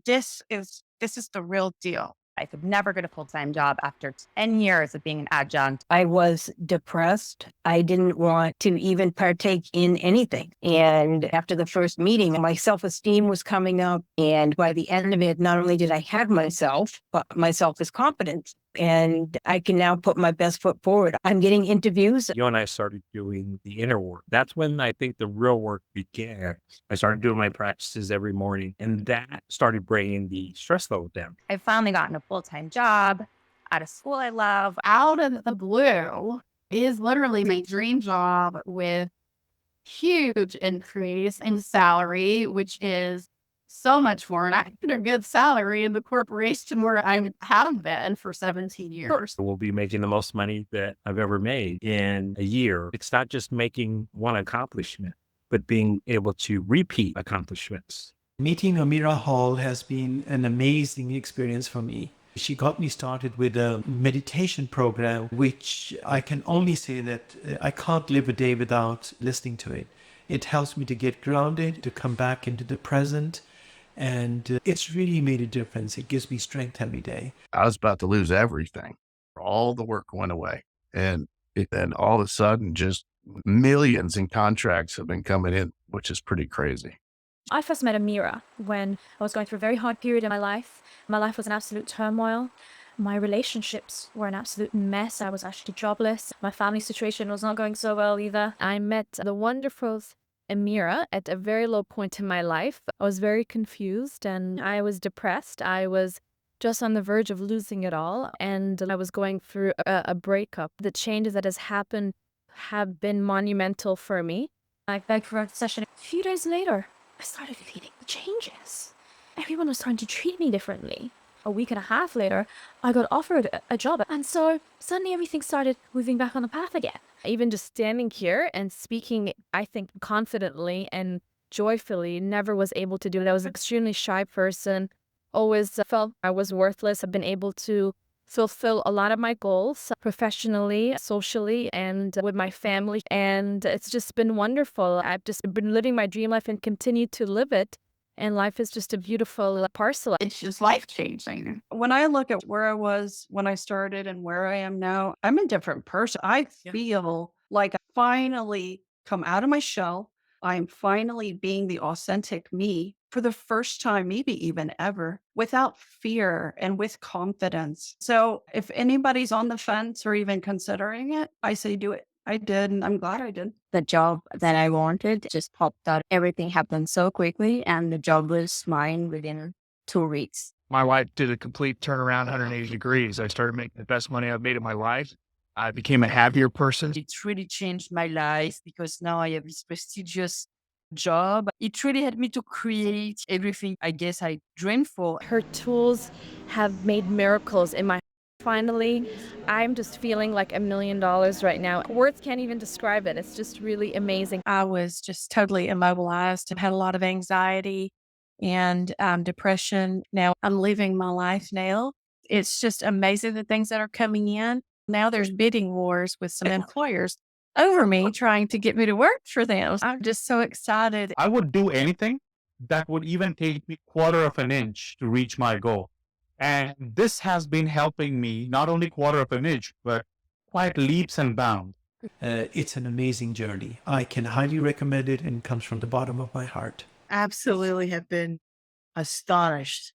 this is the real deal. I could never get a full-time job after 10 years of being an adjunct. I was depressed. I didn't want to even partake in anything. And after the first meeting, my self-esteem was coming up. And by the end of it, not only did I have myself, but myself is confident. And I can now put my best foot forward. I'm getting interviews. You and I started doing the inner work. That's when I think the real work began. I started doing my practices every morning, and that started bringing the stress level down. I finally gotten a full-time job at a school I love. Out of the blue is literally my dream job with huge increase in salary, which is so much more. And I get a good salary in the corporation where I have been for 17 years. We'll be making the most money that I've ever made in a year. It's not just making one accomplishment, but being able to repeat accomplishments. Meeting Amira Hall has been an amazing experience for me. She got me started with a meditation program, which I can only say that I can't live a day without listening to it. It helps me to get grounded, to come back into the present, and it's really made a difference. It gives me strength every day. I was about to lose everything. All the work went away. And then all of a sudden, just millions in contracts have been coming in, which is pretty crazy. I first met Amira when I was going through a very hard period in my life. My life was an absolute turmoil. My relationships were an absolute mess. I was actually jobless. My family situation was not going so well either. I met the wonderful Amira at a very low point in my life. I was very confused and I was depressed. I was just on the verge of losing it all. And I was going through a breakup. The changes that has happened have been monumental for me. I begged for a session. A few days later, I started feeling the changes. Everyone was starting to treat me differently. A week and a half later, I got offered a job. And so suddenly everything started moving back on the path again. Even just standing here and speaking, I think, confidently and joyfully, never was able to do it. I was an extremely shy person, always felt I was worthless. I've been able to fulfill a lot of my goals professionally, socially, and with my family. And it's just been wonderful. I've just been living my dream life and continue to live it. And life is just a beautiful parcel. It's just life changing. When I look at where I was when I started and where I am now, I'm a different person. I feel like I finally come out of my shell. I'm finally being the authentic me for the first time, maybe even ever, without fear and with confidence. So if anybody's on the fence or even considering it, I say do it. I did, and I'm glad I did. The job that I wanted just popped out. Everything happened so quickly, and the job was mine within 2 weeks. My life did a complete turnaround 180 degrees. I started making the best money I've made in my life. I became a happier person. It really changed my life because now I have this prestigious job. It really helped me to create everything I guess I dreamed for. Her tools have made miracles in my Finally, I'm just feeling like $1 million right now. Words can't even describe it. It's just really amazing. I was just totally immobilized and had a lot of anxiety and depression. Now I'm living my life now. It's just amazing the things that are coming in. Now there's bidding wars with some employers over me trying to get me to work for them. I'm just so excited. I would do anything that would even take me quarter of an inch to reach my goal. And this has been helping me not only quarter of an inch, but quite leaps and bounds. It's an amazing journey. I can highly recommend it, and it comes from the bottom of my heart. Absolutely have been astonished.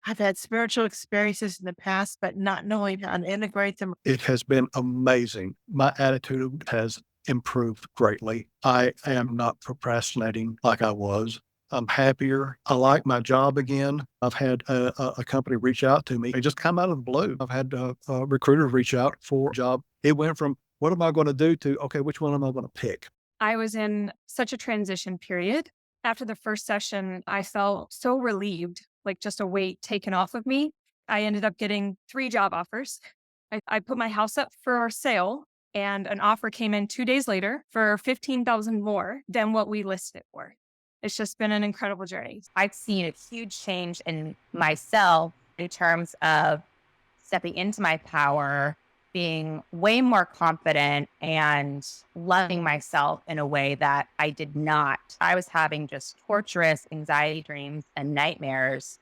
I've had spiritual experiences in the past, but not knowing how to integrate them. It has been amazing. My attitude has improved greatly. I am not procrastinating like I was. I'm happier. I like my job again. I've had a company reach out to me. They just come out of the blue. I've had a recruiter reach out for a job. It went from, what am I going to do to, okay, which one am I going to pick? I was in such a transition period. After the first session, I felt so relieved, like just a weight taken off of me. I ended up getting 3 job offers. I put my house up for sale, and an offer came in 2 days later for $15,000 more than what we listed it for. It's just been an incredible journey. I've seen a huge change in myself in terms of stepping into my power, being way more confident and loving myself in a way that I did not. I was having just torturous anxiety dreams and nightmares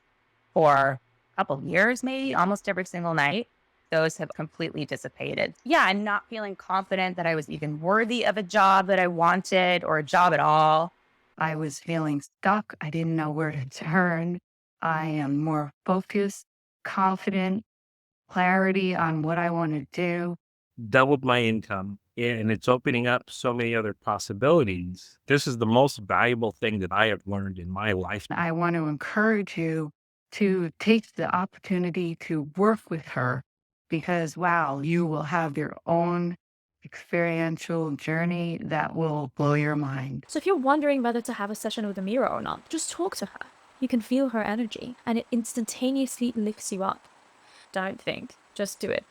for a couple of years, maybe almost every single night, those have completely dissipated. Yeah, and not feeling confident that I was even worthy of a job that I wanted or a job at all. I was feeling stuck. I didn't know where to turn. I am more focused, confident, clarity on what I want to do. Doubled my income, and it's opening up so many other possibilities. This is the most valuable thing that I have learned in my life. I want to encourage you to take the opportunity to work with her because, wow, you will have your own experiential journey that will blow your mind. So if you're wondering whether to have a session with Amira or not, just talk to her. You can feel her energy and it instantaneously lifts you up. Don't think, just do it.